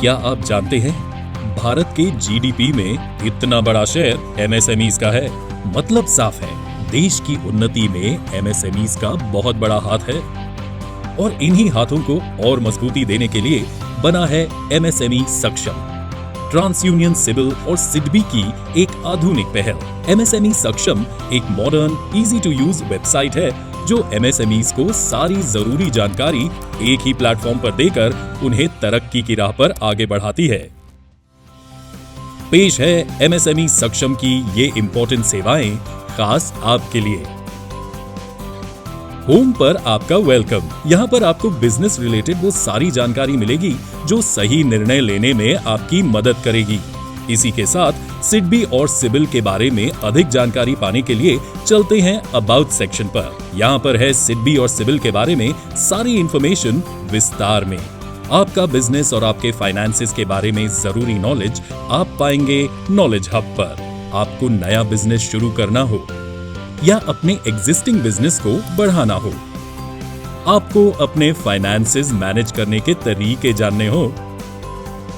क्या आप जानते हैं भारत के जीडीपी में इतना बड़ा शेयर एमएसएमईज का है। मतलब साफ है, देश की उन्नति में एमएसएमईज का बहुत बड़ा हाथ है और इन्हीं हाथों को और मजबूती देने के लिए बना है एमएसएमई सक्षम। ट्रांस यूनियन सिबिल और सिडबी की एक आधुनिक पहल। एमएसएमई सक्षम एक modern, easy to use website है जो एमएसएमईज को सारी जरूरी जानकारी एक ही प्लेटफॉर्म पर देकर उन्हें तरक्की की राह पर आगे बढ़ाती है। पेश है एमएसएमई सक्षम की ये इंपॉर्टेंट सेवाएं खास आपके लिए। होम पर आपका वेलकम। यहाँ पर आपको बिजनेस रिलेटेड वो सारी जानकारी मिलेगी जो सही निर्णय लेने में आपकी मदद करेगी। इसी के साथ सिडबी और सिबिल के बारे में अधिक जानकारी पाने के लिए चलते हैं अबाउट सेक्शन पर। यहाँ पर है सिडबी और सिबिल के बारे में सारी इंफॉर्मेशन विस्तार में। आपका बिजनेस और आपके फाइनेंसेस के बारे में जरूरी नॉलेज आप पाएंगे नॉलेज हब पर। आपको नया बिजनेस शुरू करना हो या अपने एग्जिस्टिंग बिजनेस को बढ़ाना हो, आपको अपने फाइनेंसेस मैनेज करने के तरीके जानने हो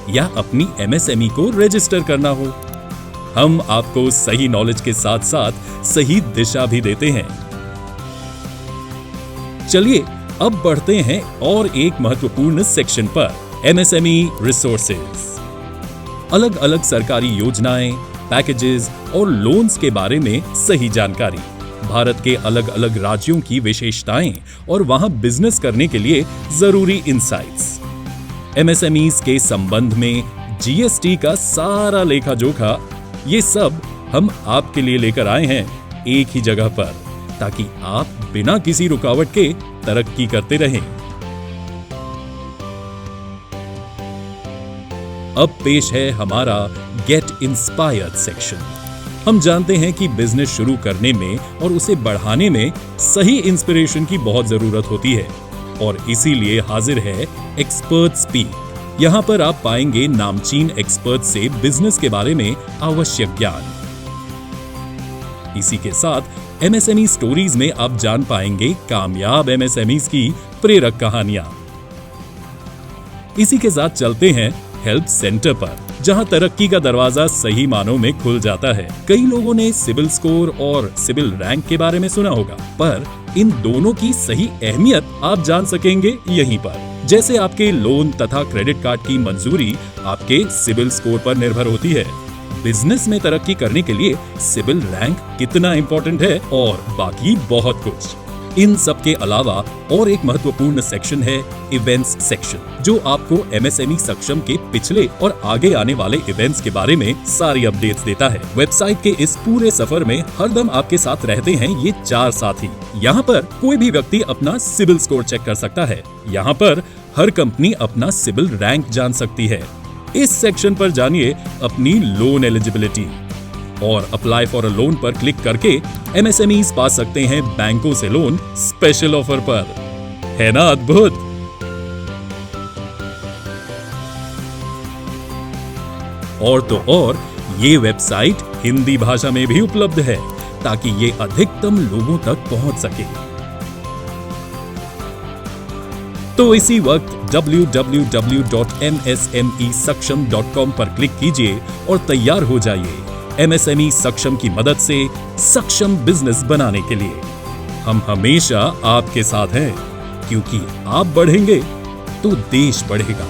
या अपनी एमएसएमई को रजिस्टर करना हो, हम आपको सही नॉलेज के साथ साथ सही दिशा भी देते हैं। चलिए अब बढ़ते हैं और एक महत्वपूर्ण सेक्शन पर, एमएसएमई रिसोर्सेज। अलग अलग सरकारी योजनाएं, पैकेजेस और लोन्स के बारे में सही जानकारी, भारत के अलग अलग राज्यों की विशेषताएं और वहां बिजनेस करने के लिए जरूरी इंसाइट्स। एमएसएमईज के संबंध में जीएसटी का सारा लेखा जोखा, ये सब हम आपके लिए लेकर आए हैं एक ही जगह पर, ताकि आप बिना किसी रुकावट के तरक्की करते रहें। अब पेश है हमारा गेट इंस्पायर्ड सेक्शन। हम जानते हैं कि बिजनेस शुरू करने में और उसे बढ़ाने में सही इंस्पिरेशन की बहुत जरूरत होती है और इसीलिए हाजिर है एक्सपर्ट स्पीक। यहाँ पर आप पाएंगे नामचीन एक्सपर्ट से बिजनेस के बारे में आवश्यक ज्ञान। इसी के साथ एमएसएमई स्टोरीज में आप जान पाएंगे कामयाब एमएसएमईज की प्रेरक कहानियां। इसी के साथ चलते हैं हेल्प सेंटर पर, जहां तरक्की का दरवाजा सही मानों में खुल जाता है। कई लोगों ने सिबिल स्कोर और सिबिल रैंक के बारे में सुना होगा, पर इन दोनों की सही अहमियत आप जान सकेंगे यहीं पर। जैसे आपके लोन तथा क्रेडिट कार्ड की मंजूरी आपके सिबिल स्कोर पर निर्भर होती है, बिजनेस में तरक्की करने के लिए सिबिल रैंक कितना इंपॉर्टेंट है और बाकी बहुत कुछ। इन सब के अलावा और एक महत्वपूर्ण सेक्शन है इवेंट्स सेक्शन, जो आपको एमएसएमई सक्षम के पिछले और आगे आने वाले इवेंट्स के बारे में सारी अपडेट्स देता है। वेबसाइट के इस पूरे सफर में हरदम आपके साथ रहते हैं ये 4 साथी। यहाँ पर कोई भी व्यक्ति अपना सिबिल स्कोर चेक कर सकता है। यहाँ पर हर कंपनी अपना सिबिल रैंक जान सकती है। इस सेक्शन पर जानिए अपनी लोन एलिजिबिलिटी और अप्लाई फॉर अ लोन पर क्लिक करके एमएसएमईज पा सकते हैं बैंकों से लोन स्पेशल ऑफर पर। है ना अद्भुत? और तो और ये वेबसाइट हिंदी भाषा में भी उपलब्ध है ताकि ये अधिकतम लोगों तक पहुंच सके। तो इसी वक्त www.msmesaksam.com पर क्लिक कीजिए और तैयार हो जाइए एमएसएमई सक्षम की मदद से सक्षम बिजनेस बनाने के लिए। हम हमेशा आपके साथ हैं, क्योंकि आप बढ़ेंगे तो देश बढ़ेगा।